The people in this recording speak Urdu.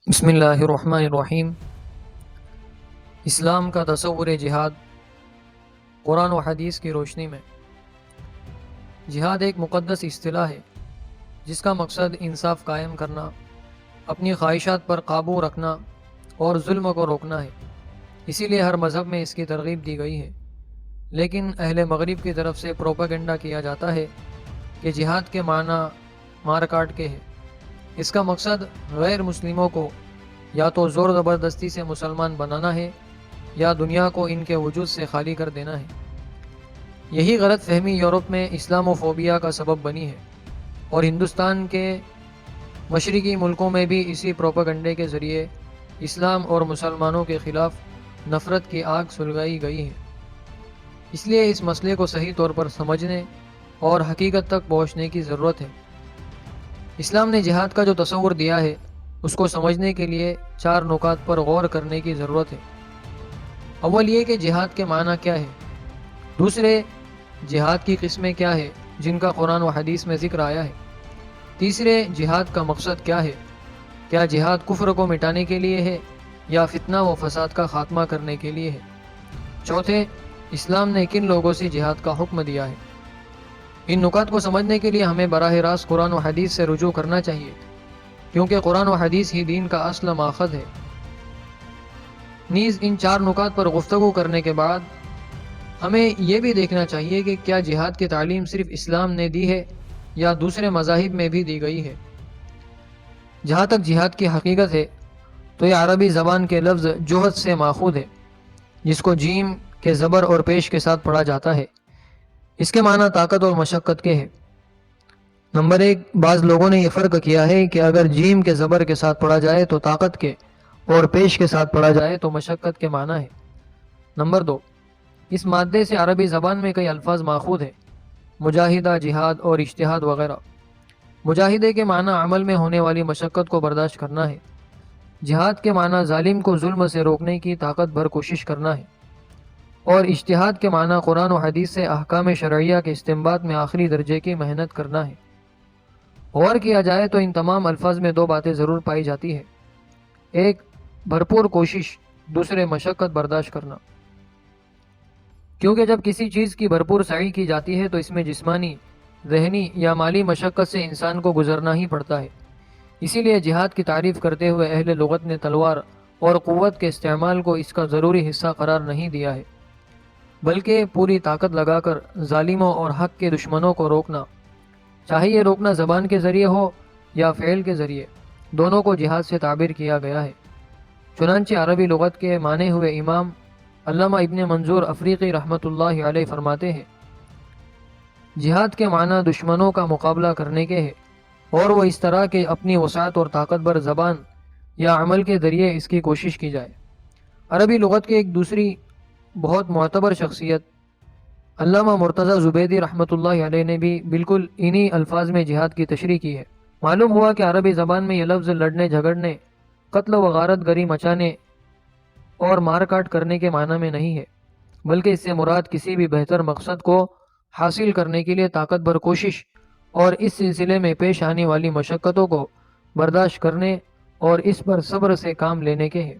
بسم اللہ الرحمن الرحیم۔ اسلام کا تصور جہاد قرآن و حدیث کی روشنی میں۔ جہاد ایک مقدس اصطلاح ہے جس کا مقصد انصاف قائم کرنا، اپنی خواہشات پر قابو رکھنا اور ظلم کو روکنا ہے۔ اسی لیے ہر مذہب میں اس کی ترغیب دی گئی ہے، لیکن اہل مغرب کی طرف سے پروپیگنڈا کیا جاتا ہے کہ جہاد کے معنی مار کاٹ کے ہے۔ اس کا مقصد غیر مسلموں کو یا تو زور زبردستی سے مسلمان بنانا ہے یا دنیا کو ان کے وجود سے خالی کر دینا ہے۔ یہی غلط فہمی یورپ میں اسلام فوبیا کا سبب بنی ہے، اور ہندوستان کے مشرقی ملکوں میں بھی اسی پروپیگنڈے کے ذریعے اسلام اور مسلمانوں کے خلاف نفرت کی آگ سلگائی گئی ہے۔ اس لیے اس مسئلے کو صحیح طور پر سمجھنے اور حقیقت تک پہنچنے کی ضرورت ہے۔ اسلام نے جہاد کا جو تصور دیا ہے اس کو سمجھنے کے لیے 4 نکات پر غور کرنے کی ضرورت ہے۔ اول یہ کہ جہاد کے معنی کیا ہے۔ دوسرے، جہاد کی قسمیں کیا ہے جن کا قرآن و حدیث میں ذکر آیا ہے۔ تیسرے، جہاد کا مقصد کیا ہے۔ کیا جہاد کفر کو مٹانے کے لیے ہے یا فتنہ و فساد کا خاتمہ کرنے کے لیے ہے۔ چوتھے، اسلام نے کن لوگوں سے جہاد کا حکم دیا ہے۔ ان نکات کو سمجھنے کے لیے ہمیں براہ راست قرآن و حدیث سے رجوع کرنا چاہیے، کیونکہ قرآن و حدیث ہی دین کا اصل ماخذ ہے۔ نیز ان 4 نکات پر گفتگو کرنے کے بعد ہمیں یہ بھی دیکھنا چاہیے کہ کیا جہاد کی تعلیم صرف اسلام نے دی ہے یا دوسرے مذاہب میں بھی دی گئی ہے۔ جہاں تک جہاد کی حقیقت ہے تو یہ عربی زبان کے لفظ جہد سے ماخوذ ہے، جس کو جیم کے زبر اور پیش کے ساتھ پڑھا جاتا ہے۔ اس کے معنی طاقت اور مشقت کے ہیں۔ نمبر 1، بعض لوگوں نے یہ فرق کیا ہے کہ اگر جیم کے زبر کے ساتھ پڑھا جائے تو طاقت کے اور پیش کے ساتھ پڑھا جائے تو مشقت کے معنی ہے۔ نمبر 2، اس مادے سے عربی زبان میں کئی الفاظ ماخوذ ہیں، مجاہدہ، جہاد اور اجتہاد وغیرہ۔ مجاہدے کے معنی عمل میں ہونے والی مشقت کو برداشت کرنا ہے۔ جہاد کے معنی ظالم کو ظلم سے روکنے کی طاقت بھر کوشش کرنا ہے، اور اجتہاد کے معنی قرآن و حدیث سے احکام شرعیہ کے استنباط میں آخری درجے کی محنت کرنا ہے۔ غور کیا جائے تو ان تمام الفاظ میں 2 باتیں ضرور پائی جاتی ہیں۔ ایک، بھرپور کوشش، دوسرے مشقت برداشت کرنا۔ کیونکہ جب کسی چیز کی بھرپور سعی کی جاتی ہے تو اس میں جسمانی، ذہنی یا مالی مشقت سے انسان کو گزرنا ہی پڑتا ہے۔ اسی لیے جہاد کی تعریف کرتے ہوئے اہل لغت نے تلوار اور قوت کے استعمال کو اس کا ضروری حصہ قرار نہیں دیا ہے، بلکہ پوری طاقت لگا کر ظالموں اور حق کے دشمنوں کو روکنا، چاہے یہ روکنا زبان کے ذریعے ہو یا فعل کے ذریعے، دونوں کو جہاد سے تعبیر کیا گیا ہے۔ چنانچہ عربی لغت کے مانے ہوئے امام علامہ ابن منظور افریقی رحمۃ اللہ علیہ فرماتے ہیں، جہاد کے معنی دشمنوں کا مقابلہ کرنے کے ہیں، اور وہ اس طرح کہ اپنی وسعت اور طاقت بر زبان یا عمل کے ذریعے اس کی کوشش کی جائے۔ عربی لغت کی ایک دوسری بہت معتبر شخصیت علامہ مرتضی زبیدی رحمۃ اللہ علیہ نے بھی بالکل انہی الفاظ میں جہاد کی تشریح کی ہے۔ معلوم ہوا کہ عربی زبان میں یہ لفظ لڑنے جھگڑنے، قتل و غارت گری مچانے اور مار کاٹ کرنے کے معنی میں نہیں ہے، بلکہ اس سے مراد کسی بھی بہتر مقصد کو حاصل کرنے کے لیے طاقت بھر کوشش اور اس سلسلے میں پیش آنے والی مشقتوں کو برداشت کرنے اور اس پر صبر سے کام لینے کے ہے۔